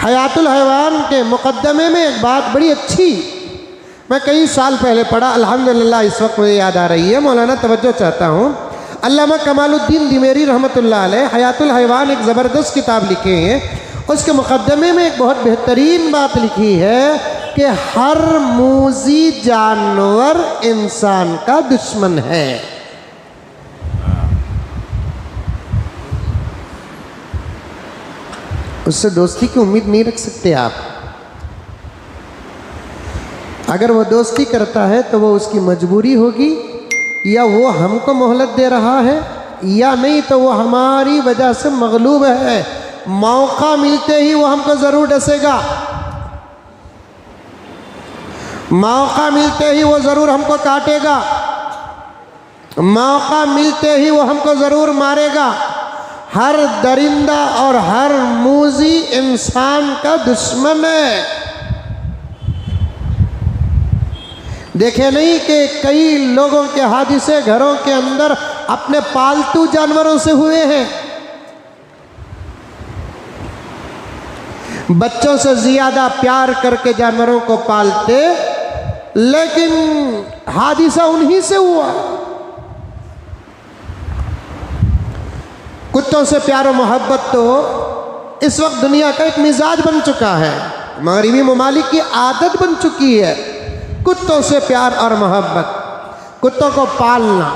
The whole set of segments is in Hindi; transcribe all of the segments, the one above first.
हयातुल हैवान के मुकद्दमे में एक बात बड़ी अच्छी मैं कई साल पहले पढ़ा, अल्हम्दुलिल्लाह इस वक्त मुझे याद आ रही है। मौलाना तवज्जो चाहता हूँ। अल्लामा कमालुद्दीन दिमेरी रहमतुल्लाह अलैह हयातुल हैवान एक ज़बरदस्त किताब लिखे हैं। उसके मुकद्दमे में एक बहुत बेहतरीन बात लिखी है कि हर मूज़ी जानवर इंसान का दुश्मन है। उससे दोस्ती की उम्मीद नहीं रख सकते आप। अगर वो दोस्ती करता है तो वो उसकी मजबूरी होगी, या वो हमको मोहलत दे रहा है, या नहीं तो वो हमारी वजह से मगलूब है। मौका मिलते ही वो हमको ज़रूर डसेगा, मौका मिलते ही वो ज़रूर हमको काटेगा, मौका मिलते ही वो हमको ज़रूर मारेगा। हर दरिंदा और हर मूज़ी इंसान का दुश्मन है। देखे नहीं कि कई लोगों के हादिसे घरों के अंदर अपने पालतू जानवरों से हुए हैं। बच्चों से ज़्यादा प्यार करके जानवरों को पालते, लेकिन हादिसा उन्हीं से हुआ। कुत्तों से प्यार और मोहब्बत तो इस वक्त दुनिया का एक मिजाज बन चुका है, मगरिबी ममालिक की आदत बन चुकी है। कुत्तों से प्यार और मोहब्बत, कुत्तों को पालना।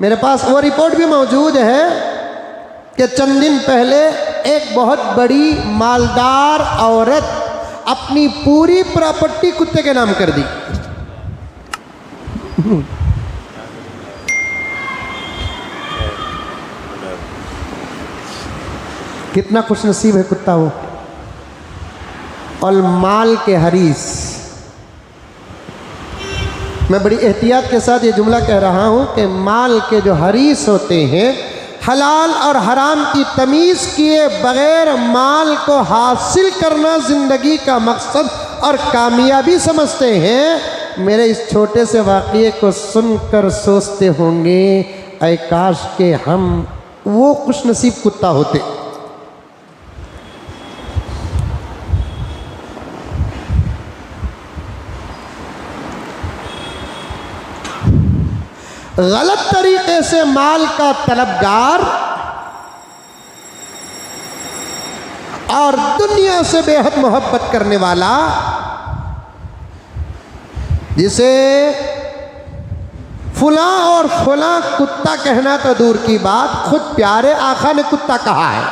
मेरे पास वो रिपोर्ट भी मौजूद है कि चंद दिन पहले एक बहुत बड़ी मालदार औरत अपनी पूरी प्रॉपर्टी कुत्ते के नाम कर दी। कितना खुशनसीब है कुत्ता वो। और माल के हरीस, मैं बड़ी एहतियात के साथ ये जुमला कह रहा हूँ कि माल के जो हरीस होते हैं, हलाल और हराम की तमीज़ किए बग़ैर माल को हासिल करना ज़िंदगी का मकसद और कामयाबी समझते हैं। मेरे इस छोटे से वाक़ये को सुनकर सोचते होंगे, ऐ काश के हम वो खुशनसीब कुत्ता होते। गलत तरीके से माल का तलबगार और दुनिया से बेहद मोहब्बत करने वाला, जिसे फुला और फुला कुत्ता कहना तो दूर की बात, खुद प्यारे आका ने कुत्ता कहा है।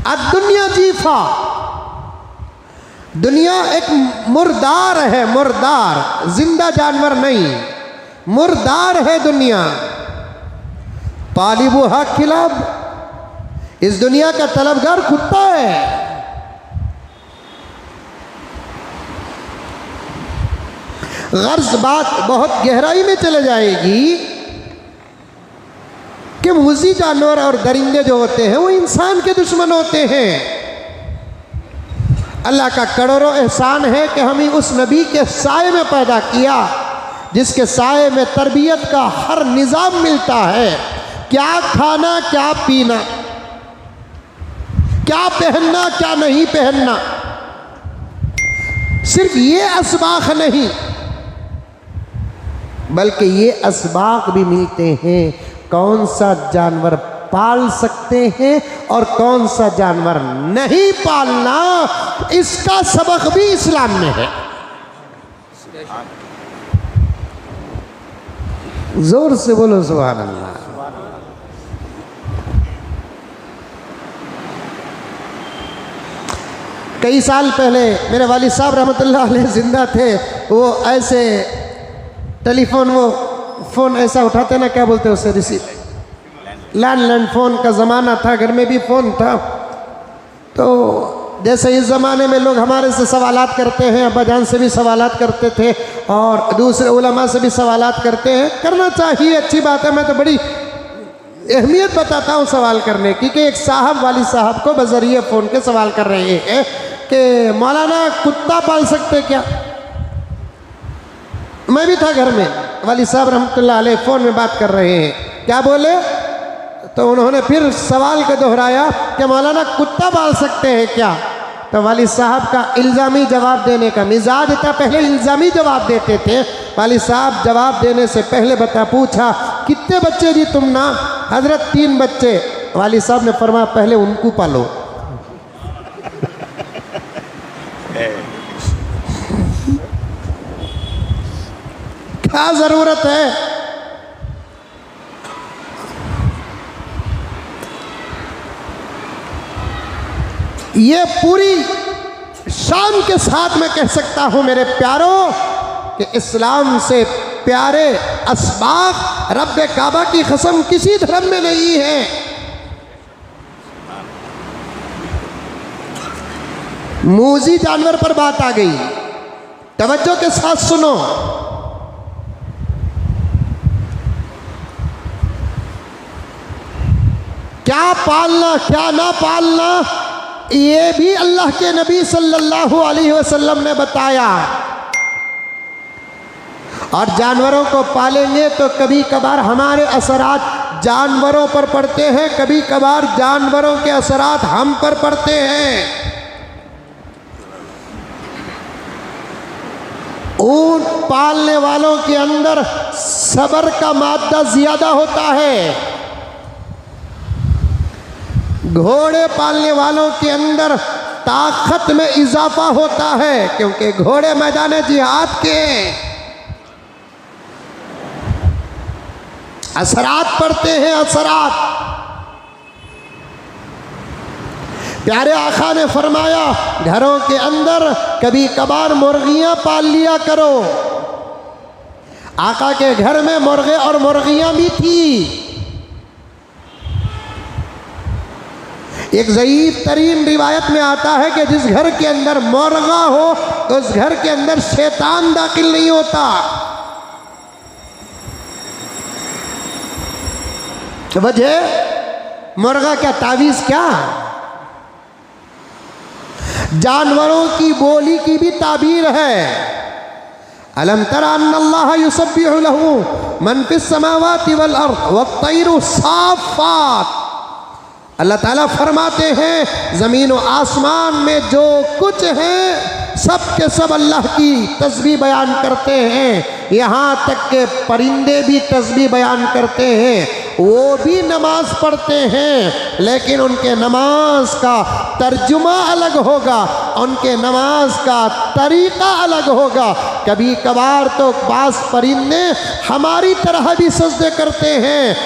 अब दुनिया जीफा, दुनिया एक मुर्दार है, मुर्दार, जिंदा जानवर नहीं, मुर्दार है दुनिया। तालिबुहा किलाब, इस दुनिया का तलबगार कुत्ता है। गर्ज बात बहुत गहराई में चले जाएगी कि मूज़ी जानवर और दरिंदे जो होते हैं वो इंसान के दुश्मन होते हैं। अल्लाह का करोड़ों एहसान है कि हमें उस नबी के साए में पैदा किया, जिसके साए में तरबियत का हर निज़ाम मिलता है। क्या खाना, क्या पीना, क्या पहनना, क्या नहीं पहनना। सिर्फ ये असबाख नहीं, बल्कि ये असबाक भी मिलते हैं कौन सा जानवर पाल सकते हैं और कौन सा जानवर नहीं पालना। इसका सबक भी इस्लाम में है। जोर से बोलो सुभान अल्लाह। कई साल पहले मेरे वालिद साहब रहमतुल्लाह अलैह जिंदा थे। वो ऐसे टेलीफोन, वो फ़ोन ऐसा उठाते ना, क्या बोलते हैं उसे, रिसीव, लैंडलाइन फ़ोन का ज़माना था, घर में भी फ़ोन था। तो जैसे इस ज़माने में लोग हमारे से सवालात करते हैं, अब्बा जान से भी सवालात करते थे और दूसरे उलमा से भी सवालात करते हैं। करना चाहिए, अच्छी बात है। मैं तो बड़ी अहमियत बताता हूँ सवाल करने की कि एक साहब वालिद साहब को बज़रिए फ़ोन के सवाल कर रहे हैं कि मौलाना कुत्ता पाल सकते क्या। मैं भी था घर में, वालिद साहब रहमतुल्लाह अलैह फ़ोन में बात कर रहे हैं। क्या बोले, तो उन्होंने फिर सवाल को दोहराया कि मौलाना कुत्ता पाल सकते हैं क्या? तो वालिद साहब का इल्ज़ामी जवाब देने का मिजाज था, पहले इल्ज़ामी जवाब देते थे। वालिद साहब जवाब देने से पहले पूछा कितने बच्चे जी तुम ना? हजरत 3 बच्चे। वालिद साहब ने फरमाया पहले उनको पालो। क्या जरूरत है? ये पूरी शान के साथ मैं कह सकता हूं मेरे प्यारों कि इस्लाम से प्यारे असबाग रब्बे काबा की कसम किसी धर्म में नहीं है। मूजी जानवर पर बात आ गई, तवज्जो के साथ सुनो। क्या पालना क्या ना पालना ये भी अल्लाह के नबी सल्लल्लाहु अलैहि वसल्लम ने बताया। और जानवरों को पालेंगे तो कभी कभार हमारे असरात जानवरों पर पड़ते हैं, कभी कभार जानवरों के असरात हम पर पड़ते हैं। ऊंट पालने वालों के अंदर सब्र का मादा ज्यादा होता है, घोड़े पालने वालों के अंदर ताकत में इजाफा होता है, क्योंकि घोड़े मैदान जिहाद के असरात पड़ते हैं, असरात। प्यारे आका ने फरमाया घरों के अंदर कभी कभार मुर्गियां पाल लिया करो। आका के घर में मुर्गे और मुर्गियां भी थी। एक ज़ईफ़ तरीन रिवायत में आता है कि जिस घर के अंदर मुर्गा हो तो उस घर के अंदर शैतान दाखिल नहीं होता। वजह मुर्गा क्या तावीज़ क्या? जानवरों की बोली की भी ताबीर है। अलम तरा अन्नल्लाह युसब्बिहु लहू मन फिस समावाति वल अर्द वत्तैरु साफ़ात। अल्लाह ताला फरमाते हैं ज़मीन और आसमान में जो कुछ है सब के सब अल्लाह की तस्बीह बयान करते हैं। यहाँ तक के परिंदे भी तस्बीह बयान करते हैं, वो भी नमाज पढ़ते हैं, लेकिन उनके नमाज का तर्जुमा अलग होगा, उनके नमाज का तरीक़ा अलग होगा। कभी कभार तो बाज़ परिंदे हमारी तरह भी सजदे करते हैं।